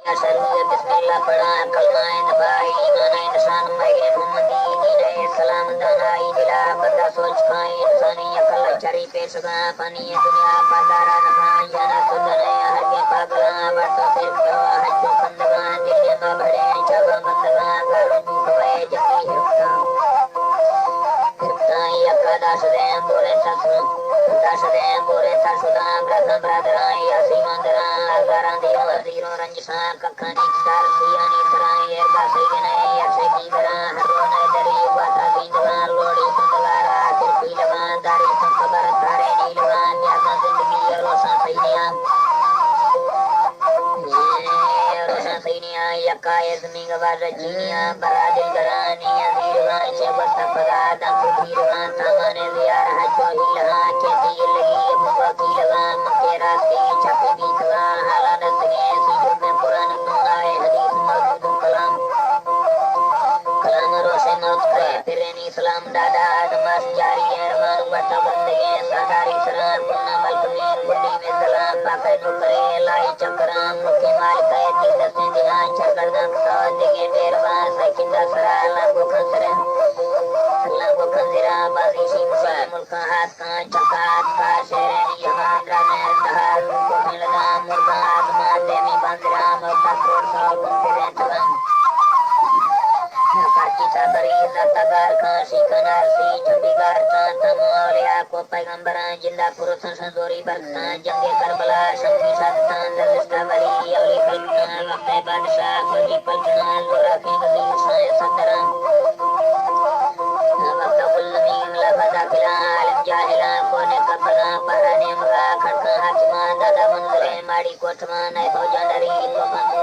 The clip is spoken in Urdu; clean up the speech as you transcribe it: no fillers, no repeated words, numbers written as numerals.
بسم اللہ پڑھا کلمہ نبائی ایمان نشان مائے محمدی دین سلام دانائی دلا بندہ سوچ کھائیں انسانی عقل چری پیش گا پانی دنیا بازارہ نبھائیں جانا سدنے ہر کے پاگلاں برسوں سے حج و بندگاں دلیاں میں بڑے چاگاں بندگاں گاروں جھوٹوئے جتی ہرکتاں یکا داش دیں بورے سسوں داش دیں بورے سسوداں برساں برادراں یاسی ماندراں آزاراں دیوں وزیروں رنجساں ککھانی چار سیانی سرائیں ایرگا سیدنے یرشے کی گراں ہر رونے دری واتا بیندگاں لوڑی بندگارا کرپی لگاں داری سنخبر تھارے نیلگاں نیازاں زندگی روشاں سیدیاں روشاں سیدیاں یکا ازمینگ واز چینیاں برا دل گرانیاں دیرگاں شبست پدا دنسو دیرگاں سامان زیار حجو ہیلگاں کہتی لگی ابو باقی لگاں مکہ راستی چھپی بیتگاں حالا دستگیں سیجو میں قرآن آئے حدیث موجود کلام کلام روشے موت کرے پھرینی سلام دادا دماس جاری ارمان وطا بندگیں ساداری سران کنہ ملکمین گنڈی میں سلام پاکے نکرے لائی چکران مکی مالکے دیدستیں دیہاں چکردان کسود دیگیں بیربان سیکندہ سرا لانگو کھنسرے لانگو کھنزرہ بازی شیمشی ملکہ ہاتھ کان چکات کا شیرینی یہاں درامیر دہار کو ملدان مرگاں آزمان دیمی باندرہ موتا کروڑ سو گنکریں چلان پرچی سابری زاتا گار کان شیکن آرسی چنڈی گار کان تم اولیاء کو پیغمبران جندہ پروسن سنزوری برکتان جنگ کربلا شمشی شادتان دلشتہ ولی اولی خلقتان وقت بادشاہ فوجی پلٹنان زورا کے وزیر شاہ صدران وقت غلمین لفظہ کلان عالم جاہلان کونے کبران پہرانے مگا کھڑکان حاکمان دادا منظریں ماڑی کوٹمان اے فوجان ڈری تو